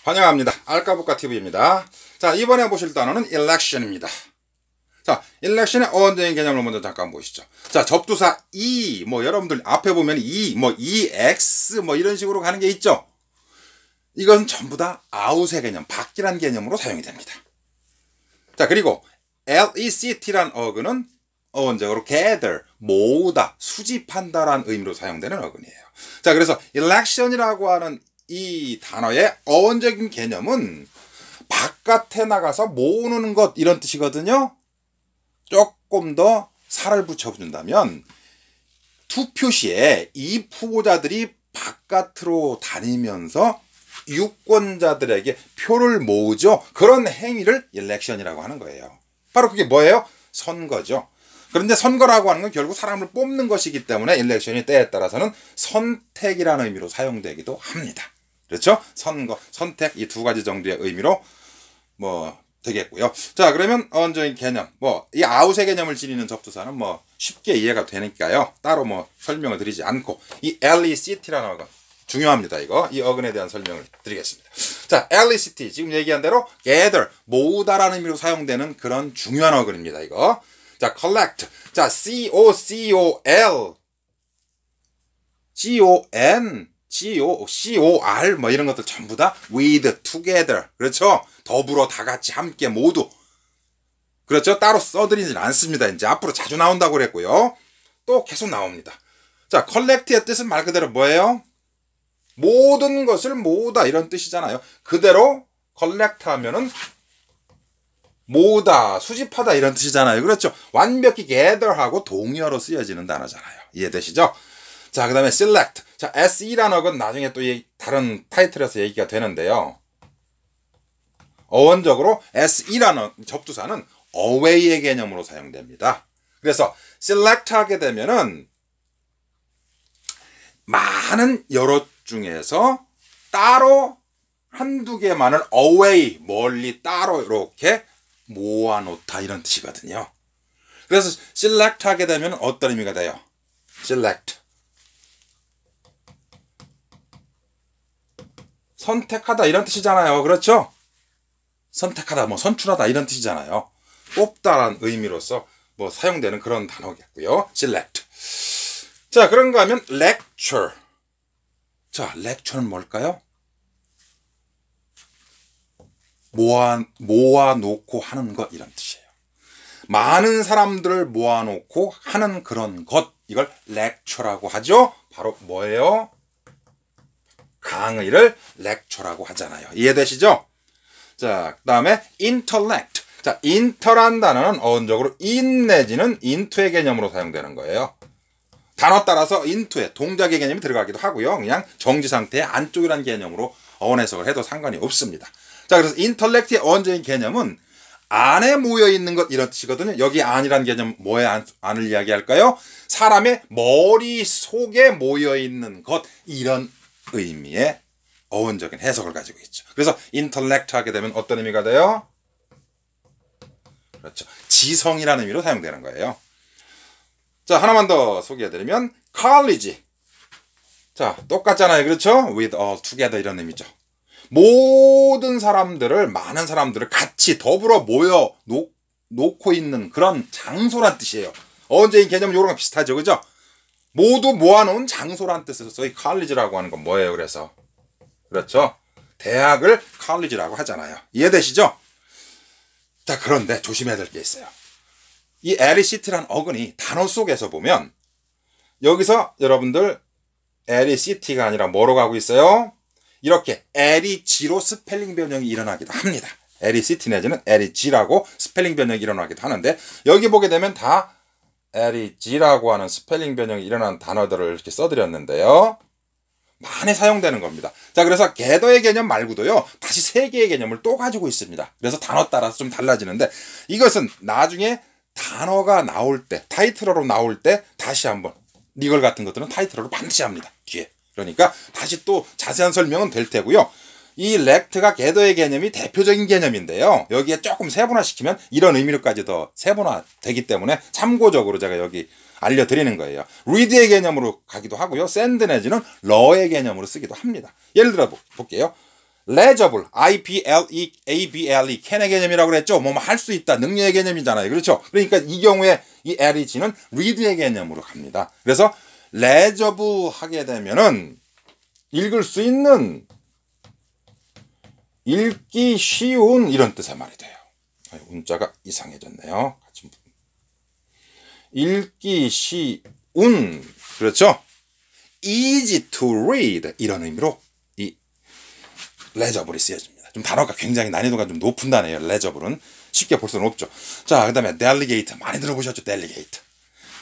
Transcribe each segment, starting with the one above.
환영합니다. 알까부까 TV입니다. 자, 이번에 보실 단어는 election입니다. 자, election의 어원적인 개념을 먼저 잠깐 보시죠. 자, 접두사 e, 여러분들 앞에 보면 ex, 이런 식으로 가는 게 있죠. 이건 전부 다 out의 개념, 밖이란 개념으로 사용이 됩니다. 자, 그리고 lect란 어근은 어원적으로 gather, 모으다, 수집한다라는 의미로 사용되는 어근이에요. 자, 그래서 election이라고 하는 이 단어의 어원적인 개념은 바깥에 나가서 모으는 것, 이런 뜻이거든요. 조금 더 살을 붙여준다면 투표 시에 이 후보자들이 바깥으로 다니면서 유권자들에게 표를 모으죠. 그런 행위를 일렉션이라고 하는 거예요. 바로 그게 뭐예요? 선거죠. 그런데 선거라고 하는 건 결국 사람을 뽑는 것이기 때문에 일렉션이 때에 따라서는 선택이라는 의미로 사용되기도 합니다. 그렇죠? 선거, 선택, 이 두 가지 정도의 의미로 되겠고요. 자, 그러면 어원적인 개념, 이 아웃의 개념을 지니는 접두사는 쉽게 이해가 되니까요. 따로 설명을 드리지 않고 이 lect라는 어근 중요합니다. 이 어근에 대한 설명을 드리겠습니다. 자, lect 지금 얘기한 대로 gather, 모으다라는 의미로 사용되는 그런 중요한 어근입니다. 자, collect, 자, CON, 이런 것들 전부 다 with, together, 그렇죠? 더불어, 다 같이, 함께, 모두. 그렇죠? 따로 써드리진 않습니다. 이제 앞으로 자주 나온다고 그랬고요. 또 계속 나옵니다. 자, collect의 뜻은 말 그대로 뭐예요? 모든 것을 모으다, 이런 뜻이잖아요. 그대로 collect 하면은 모으다, 수집하다, 이런 뜻이잖아요. 그렇죠? 완벽히 gather하고 동의어로 쓰여지는 단어잖아요. 이해되시죠? 자, 그 다음에 select. 자, SE라는 어근 나중에 또 다른 타이틀에서 얘기가 되는데요. 어원적으로 SE라는 접두사는 away의 개념으로 사용됩니다. 그래서 select 하게 되면은 많은 여럿 중에서 따로 한두 개만을 away, 멀리 따로 이렇게 모아놓다, 이런 뜻이거든요. 그래서 select 하게 되면 어떤 의미가 돼요? select. 선택하다, 이런 뜻이잖아요. 그렇죠? 선택하다, 선출하다, 이런 뜻이잖아요. 뽑다라는 의미로서 사용되는 그런 단어겠고요. select. 자, 그런가 하면 lecture. 자, lecture는 뭘까요? 모아놓고 하는 것, 이런 뜻이에요. 많은 사람들을 모아놓고 하는 그런 것, 이걸 lecture라고 하죠. 바로 뭐예요? 강의를 lecture라고 하잖아요. 이해되시죠? 자, 그 다음에 intellect. 자, inter란 단어는 어원적으로 in 내지는 into의 개념으로 사용되는 거예요. 단어 따라서 into의 동작의 개념이 들어가기도 하고요. 그냥 정지 상태의 안쪽이라는 개념으로 어원 해석을 해도 상관이 없습니다. 자, 그래서 intellect의 어원적인 개념은 안에 모여있는 것, 이런 뜻이거든요. 여기 안이라는 개념, 뭐의 안을 이야기할까요? 사람의 머릿속에 모여있는 것, 이런 의미의 어원적인 해석을 가지고 있죠. 그래서 intellect 하게 되면 어떤 의미가 돼요? 그렇죠. 지성이라는 의미로 사용되는 거예요. 자, 하나만 더 소개해드리면 college. 자, 똑같잖아요. 그렇죠? with all together, 이런 의미죠. 모든 사람들을, 많은 사람들을 같이 더불어 모여 놓고 있는 그런 장소란 뜻이에요. 어원적인 개념은 이거랑 비슷하죠. 그죠? 모두 모아놓은 장소란 뜻에서 이 college라고 하는 건 뭐예요? 그래서 그렇죠? 대학을 college라고 하잖아요. 이해되시죠? 자, 그런데 조심해야 될 게 있어요. 이 lect라는 어근이 단어 속에서 보면 여기서 여러분들 lect가 아니라 뭐로 가고 있어요? 이렇게 lec로 스펠링 변형이 일어나기도 합니다. lect 내지는 lec라고 스펠링 변형이 일어나기도 하는데, 여기 보게 되면 다 lec라고 하는 스펠링 변형이 일어난 단어들을 이렇게 써드렸는데요. 많이 사용되는 겁니다. 자, 그래서 gather의 개념 말고도요, 다시 세 개의 개념을 또 가지고 있습니다. 그래서 단어 따라서 좀 달라지는데, 이것은 나중에 단어가 나올 때, 타이틀어로 나올 때 다시 한번, 이걸 같은 것들은 타이틀어로 반드시 합니다. 뒤에. 그러니까 다시 또 자세한 설명은 될 테고요. 이 lect가 gather의 개념이 대표적인 개념인데요. 여기에 조금 세분화시키면 이런 의미로까지 더 세분화되기 때문에 참고적으로 제가 여기 알려드리는 거예요. read의 개념으로 가기도 하고요. send 내지는 law의 개념으로 쓰기도 합니다. 예를 들어 볼게요. legible, I-P-L-E-A-B-L-E, 캔의 개념이라고 그랬죠. 뭐 할 수 있다, 능력의 개념이잖아요. 그렇죠. 그러니까 이 경우에 이 LEG는 read의 개념으로 갑니다. 그래서 legible 하게 되면은 읽을 수 있는, 읽기 쉬운 이런 뜻의 말이 돼요. 운자가 이상해졌네요. 읽기 쉬운, 그렇죠? easy to read 이런 의미로 이 legible이 쓰여집니다. 좀 단어가 굉장히 난이도가 좀 높은 단어예요. legible은 쉽게 볼 수는 없죠. 자, 그 다음에 delegate 많이 들어보셨죠? delegate.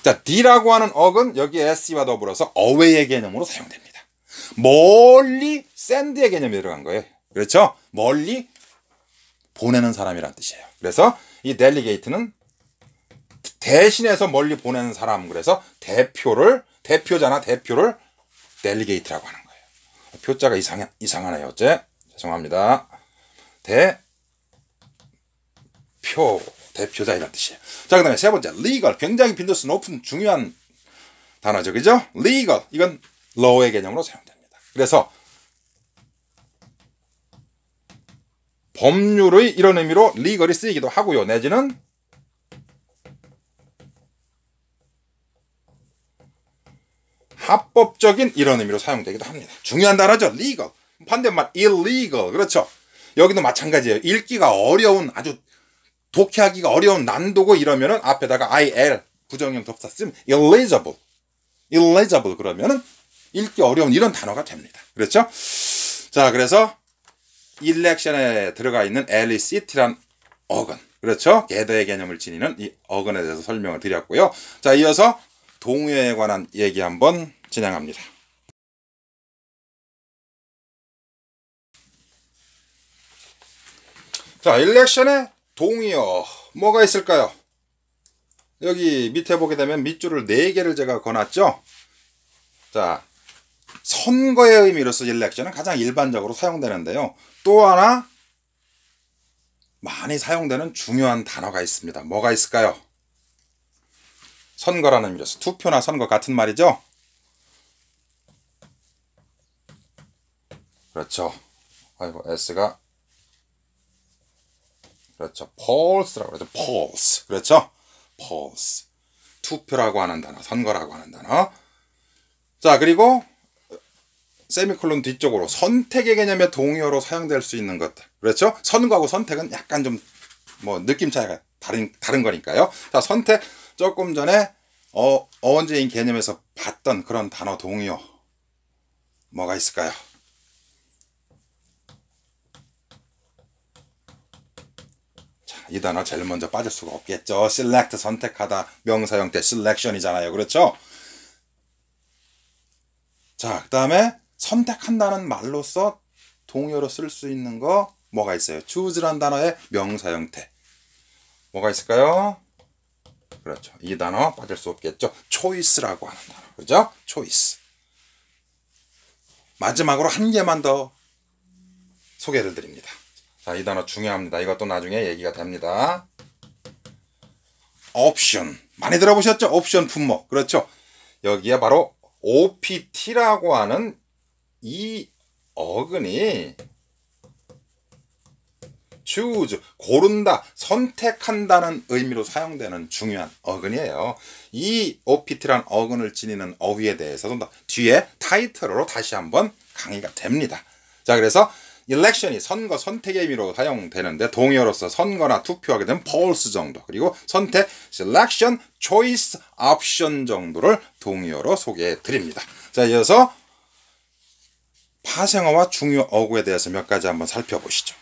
자, D라고 하는 어근 여기에 SC와 더불어서 away의 개념으로 사용됩니다. 멀리 send의 개념이 들어간 거예요. 그렇죠? 멀리 보내는 사람이란 뜻이에요. 그래서 이 delegate는 대신해서 멀리 보내는 사람. 그래서 대표를 delegate라고 하는 거예요. 표자가 이상하네요. 어째? 죄송합니다. 대표자 이런 뜻이에요. 자, 그 다음에 세 번째, legal. 굉장히 빈도수 높은 중요한 단어죠. 그죠? legal. 이건 law의 개념으로 사용됩니다. 그래서 법률의 이런 의미로 legal이 쓰이기도 하고요. 내지는 합법적인 이런 의미로 사용되기도 합니다. 중요한 단어죠. legal. 반대말 illegal. 그렇죠. 여기도 마찬가지예요. 읽기가 어려운, 아주 독해하기가 어려운 난도고 이러면은 앞에다가 IL 부정형 접사 쓰면 illegible 그러면은 읽기 어려운 이런 단어가 됩니다. 그렇죠? 자, 그래서 election에 들어가 있는 LECT란 어근, 그렇죠? gather의 개념을 지니는 이 어근에 대해서 설명을 드렸고요. 자, 이어서 동요에 관한 얘기 한번 진행합니다. 자, 일렉션의 동요 뭐가 있을까요? 여기 밑에 보게 되면 밑줄을 4개를 제가 거놨죠. 자, 선거의 의미로서 일렉션은 가장 일반적으로 사용되는데요. 또 하나 많이 사용되는 중요한 단어가 있습니다. 뭐가 있을까요? 선거라는 의미로서 투표나 선거 같은 말이죠. 그렇죠. 아이고, S가 그렇죠. pols라고 그러죠. polls. 그렇죠. polls. 투표라고 하는 단어, 선거라고 하는 단어. 자, 그리고 세미콜론 뒤쪽으로 선택의 개념의 동의어로 사용될 수 있는 것들. 그렇죠. 선거하고 선택은 약간 좀 뭐 느낌 차이가 다른 거니까요. 자, 선택 조금 전에 어원제인 개념에서 봤던 그런 단어 동의어 뭐가 있을까요? 이 단어 제일 먼저 빠질 수가 없겠죠. select, 선택하다, 명사 형태 selection이잖아요. 그렇죠? 자, 그 다음에 선택한다는 말로서 동의어로 쓸 수 있는 거 뭐가 있어요? choose란 단어의 명사 형태 뭐가 있을까요? 그렇죠. 이 단어 빠질 수 없겠죠. choice라고 하는 단어. 그죠? choice. 마지막으로 한 개만 더 소개를 드립니다. 자, 이 단어 중요합니다. 이것도 나중에 얘기가 됩니다. 옵션. 많이 들어보셨죠? 옵션 품목. 그렇죠. 여기에 바로 OPT라고 하는 이 어근이 choose, 고른다, 선택한다는 의미로 사용되는 중요한 어근이에요. 이 OPT란 어근을 지니는 어휘에 대해서도 뒤에 타이틀로 다시 한번 강의가 됩니다. 자, 그래서 election이 선거, 선택의 의미로 사용되는데 동의어로서 선거나 투표하게 되면 polls 정도, 그리고 선택, selection, choice, option 정도를 동의어로 소개해 드립니다. 자, 이어서 파생어와 중요 어구에 대해서 몇 가지 한번 살펴보시죠.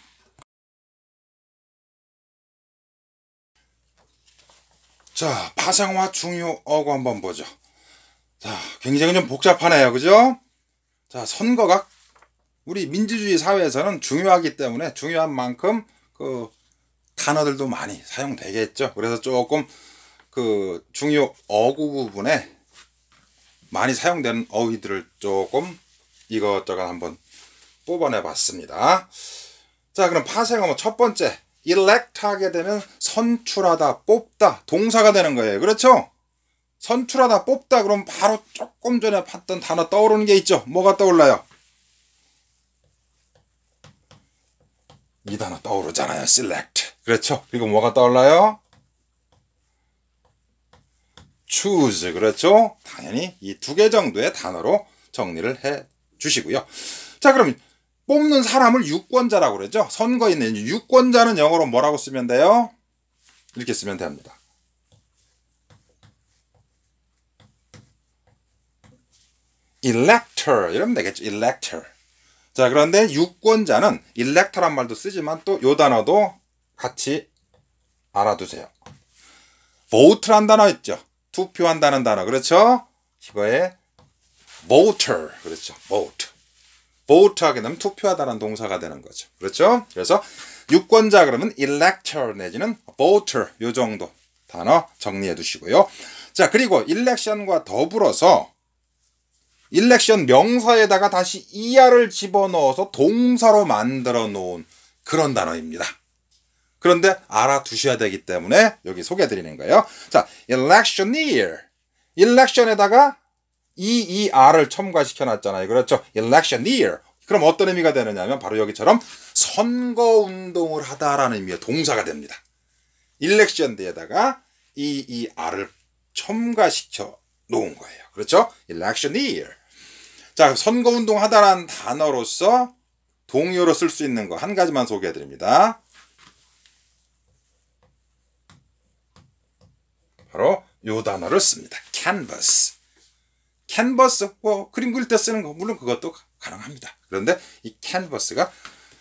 자, 파생어와 중요 어구 한번 보죠. 자, 굉장히 좀 복잡하네요. 그죠? 자, 선거가 우리 민주주의 사회에서는 중요하기 때문에 중요한 만큼 그 단어들도 많이 사용되겠죠. 그래서 조금 그 중요 어구 부분에 많이 사용되는 어휘들을 조금 이것저것 한번 뽑아내 봤습니다. 자, 그럼 파생어 첫 번째, elect 하게 되면 선출하다, 뽑다, 동사가 되는 거예요. 그렇죠? 선출하다, 뽑다 그럼 바로 조금 전에 봤던 단어 떠오르는 게 있죠. 뭐가 떠올라요? 이 단어 떠오르잖아요. select. 그렇죠. 그리고 뭐가 떠올라요? choose. 그렇죠. 당연히 이 두 개 정도의 단어로 정리를 해 주시고요. 자, 그럼 뽑는 사람을 유권자라고 그러죠. 선거에 있는 유권자는 영어로 뭐라고 쓰면 돼요? 이렇게 쓰면 됩니다. elector 이러면 되겠죠. elector. 자, 그런데 유권자는 elector란 말도 쓰지만 또 요 단어도 같이 알아두세요. vote란 단어 있죠. 투표한다는 단어. 그렇죠? 이거에 voter. 그렇죠. vote. vote 하게 되면 투표하다는 동사가 되는 거죠. 그렇죠? 그래서 유권자 그러면 elector 내지는 voter 요 정도 단어 정리해 두시고요. 자, 그리고 election과 더불어서 election 명사에다가 다시 er을 집어넣어서 동사로 만들어 놓은 그런 단어입니다. 그런데 알아두셔야 되기 때문에 여기 소개해 드리는 거예요. 자, electioneer. election에다가 EER을 첨가시켜 놨잖아요. 그렇죠? electioneer. 그럼 어떤 의미가 되느냐면 바로 여기처럼 선거운동을 하다라는 의미의 동사가 됩니다. election 뒤에다가 EER을 첨가시켜 놓은 거예요. 그렇죠? electioneer. 자, 선거운동 하다라는 단어로서 동의어로 쓸 수 있는 거 한 가지만 소개해 드립니다. 바로 요 단어를 씁니다. canvas. canvas, 그림 그릴 때 쓰는 거, 물론 그것도 가능합니다. 그런데 이 canvas가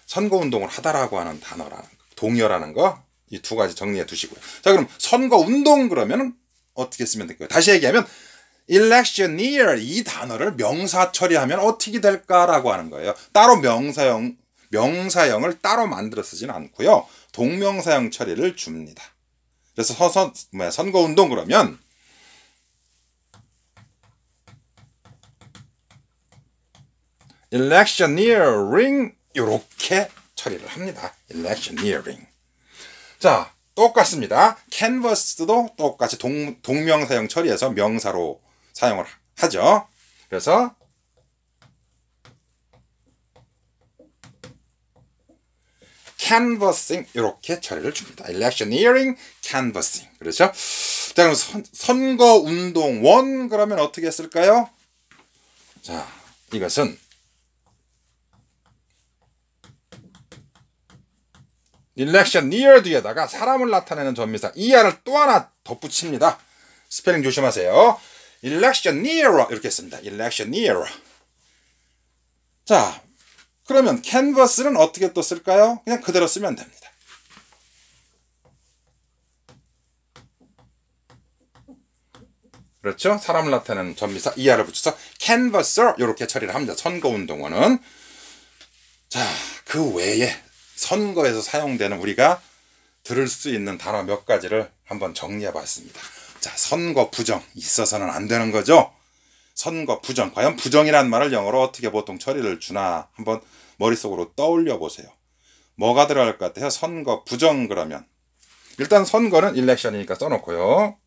선거운동을 하다라고 하는 단어라는 거, 동의어라는 거, 이 두 가지 정리해 두시고요. 자, 그럼 선거운동 그러면 어떻게 쓰면 될까요? 다시 얘기하면 electioneer 이 단어를 명사 처리하면 어떻게 될까라고 하는 거예요. 따로 명사형을 따로 만들어 쓰지는 않고요. 동명사형 처리를 줍니다. 그래서 선거운동 그러면 electioneering 이렇게 처리를 합니다. electioneering. 자, 똑같습니다. canvass도 똑같이 동명사형 처리해서 명사로 사용을 하죠. 그래서 canvassing 이렇게 처리를 줍니다. electioneering, canvassing. 그렇죠? 자, 그럼 선거운동 원 그러면 어떻게 쓸까요? 자, 이것은 electioneer 뒤에다가 사람을 나타내는 전미사 er을 또 하나 덧붙입니다. 스펠링 조심하세요. electioneer 이렇게 씁니다. electioneer. 자, 그러면 canvass는 어떻게 또 쓸까요? 그냥 그대로 쓰면 됩니다. 그렇죠? 사람을 나타내는 전미사 er를 붙여서 canvasser 이렇게 처리를 합니다. 선거운동원은. 자, 그 외에 선거에서 사용되는 우리가 들을 수 있는 단어 몇 가지를 한번 정리해 봤습니다. 자, 선거 부정 있어서는 안 되는 거죠. 선거 부정. 과연 부정이란 말을 영어로 어떻게 보통 처리를 주나 한번 머릿속으로 떠올려 보세요. 뭐가 들어갈 것 같아요? 선거 부정 그러면. 일단 선거는 election이니까 써놓고요.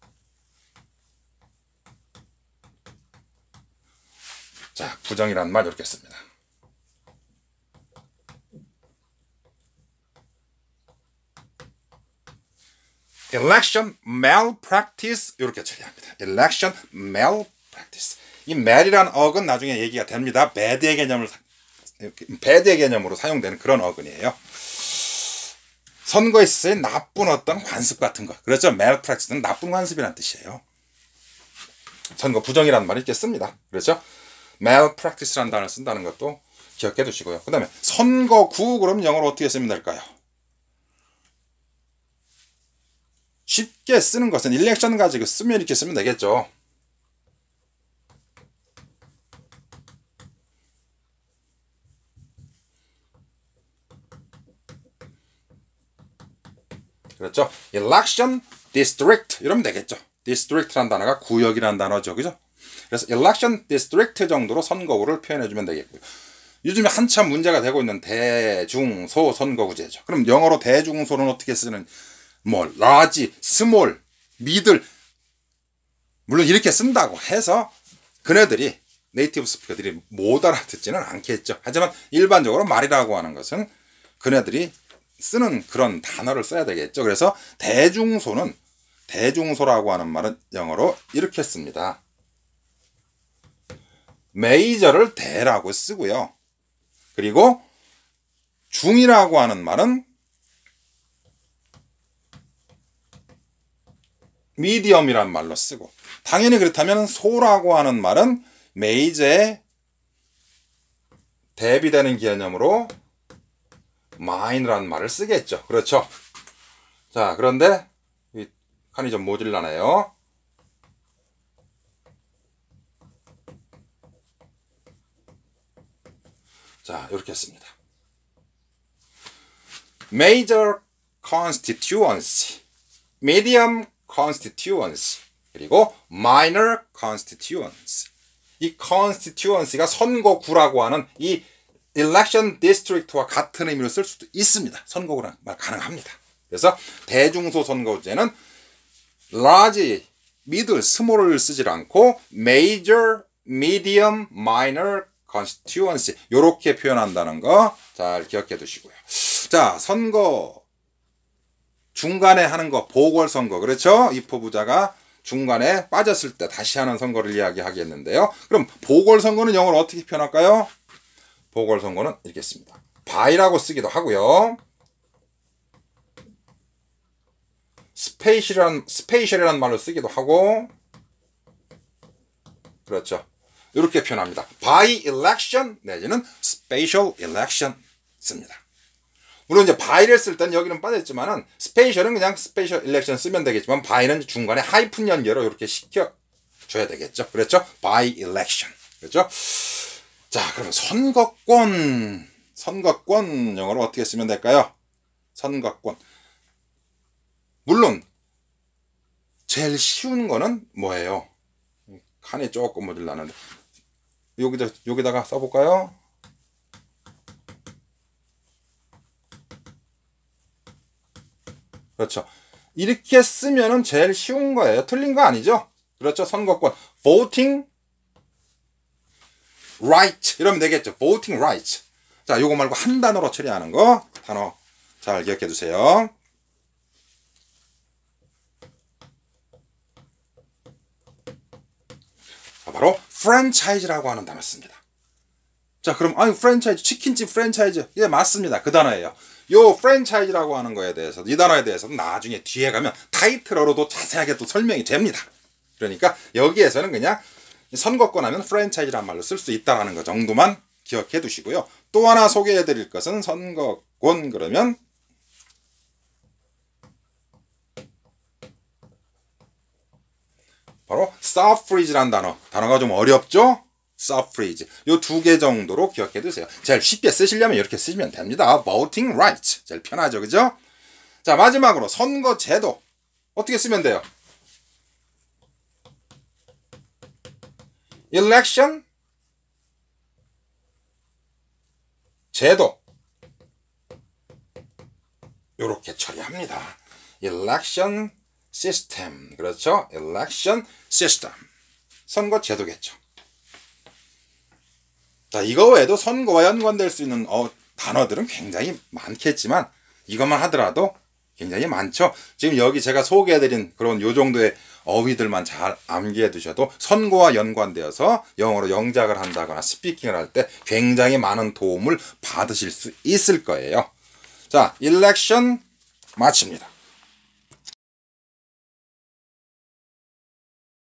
자, 부정이란 말 이렇게 씁니다. election malpractice 이렇게 처리합니다. election malpractice. 이 mal이라는 어근 나중에 얘기가 됩니다. bad의 개념으로 사용되는 그런 어근이에요. 선거에 있어서의 나쁜 어떤 관습 같은 거. 그렇죠? malpractice는 나쁜 관습이라는 뜻이에요. 선거 부정이라는 말을 이렇게 씁니다. 그렇죠? malpractice라는 단어를 쓴다는 것도 기억해 두시고요. 그 다음에 선거구 그럼 영어로 어떻게 쓰면 될까요? 쉽게 쓰는 것은 election 가지고 쓰면 이렇게 쓰면 되겠죠. 그렇죠? election district 이러면 되겠죠. district라는 단어가 구역이라는 단어죠. 그죠? 그래서 election district 정도로 선거구를 표현해 주면 되겠고요. 요즘에 한참 문제가 되고 있는 대중소 선거구제죠. 그럼 영어로 대중소는 어떻게 쓰는 large, small, middle 물론 이렇게 쓴다고 해서 그네들이 네이티브 스피커들이 못 알아듣지는 않겠죠. 하지만 일반적으로 말이라고 하는 것은 그네들이 쓰는 그런 단어를 써야 되겠죠. 그래서 대중소라고 하는 말은 영어로 이렇게 씁니다. 메이저를 대라고 쓰고요. 그리고 중이라고 하는 말은 미디엄이란 말로 쓰고, 당연히 그렇다면 소라고 하는 말은 메이저에 대비되는 개념으로 마이너란 말을 쓰겠죠. 그렇죠. 자, 그런데 이 칸이 좀 모질라네요. 자, 이렇게 씁니다. Major constituency, medium constituency, 그리고 minor constituency. 이 constituency가 선거구라고 하는 이 election district와 같은 의미로 쓸 수도 있습니다. 선거구라는 말 가능합니다. 그래서 대중소 선거제는 large, middle, small을 쓰질 않고 major, medium, minor constituency 이렇게 표현한다는 거 잘 기억해 두시고요. 자, 선거 중간에 하는 거 보궐선거, 그렇죠? 입법부자가 중간에 빠졌을 때 다시 하는 선거를 이야기하겠는데요. 그럼 보궐선거는 영어로 어떻게 표현할까요? 보궐선거는 이렇게 씁니다. by라고 쓰기도 하고요. 스페셜이라는 말로 쓰기도 하고, 그렇죠. 이렇게 표현합니다. by election 내지는 special election 씁니다. 물론 이제 by를 쓸 때는 여기는 빠졌지만은 스페셜은 그냥 스페셜 일렉션 쓰면 되겠지만 by는 중간에 하이픈 연결로 이렇게 시켜줘야 되겠죠. 그렇죠? by election. 그렇죠? 자, 그러면 선거권 영어로 어떻게 쓰면 될까요? 선거권. 물론 제일 쉬운 거는 뭐예요? 칸이 조금 모질라는데 여기다가 써볼까요? 그렇죠. 이렇게 쓰면은 제일 쉬운 거예요. 틀린 거 아니죠? 그렇죠. 선거권. voting right 이러면 되겠죠. voting right. 자, 요거 말고 한 단어로 처리하는 거 단어 잘 기억해 두세요. 자, 바로 프랜차이즈라고 하는 단어 씁니다. 자, 그럼 프랜차이즈, 치킨집 프랜차이즈. 예, 맞습니다. 그 단어예요. 요 프랜차이즈라고 하는 거에 대해서, 이 단어에 대해서는 나중에 뒤에 가면 타이틀어로도 자세하게 또 설명이 됩니다. 그러니까 여기에서는 그냥 선거권 하면 프랜차이즈란 말로 쓸 수 있다는 거 정도만 기억해 두시고요. 또 하나 소개해 드릴 것은 선거권 그러면 바로 suffrage란 단어가 좀 어렵죠? suffrage. 요 두 개 정도로 기억해 두세요. 제일 쉽게 쓰시려면 이렇게 쓰시면 됩니다. voting rights. 제일 편하죠. 그죠? 자, 마지막으로 선거제도. 어떻게 쓰면 돼요? election 제도. 요렇게 처리합니다. election system. 그렇죠? election system. 선거제도겠죠. 자, 이거 외에도 선거와 연관될 수 있는 단어들은 굉장히 많겠지만 이것만 하더라도 굉장히 많죠. 지금 여기 제가 소개해드린 그런 요 정도의 어휘들만 잘 암기해 두셔도 선거와 연관되어서 영어로 영작을 한다거나 스피킹을 할 때 굉장히 많은 도움을 받으실 수 있을 거예요. 자, election 마칩니다.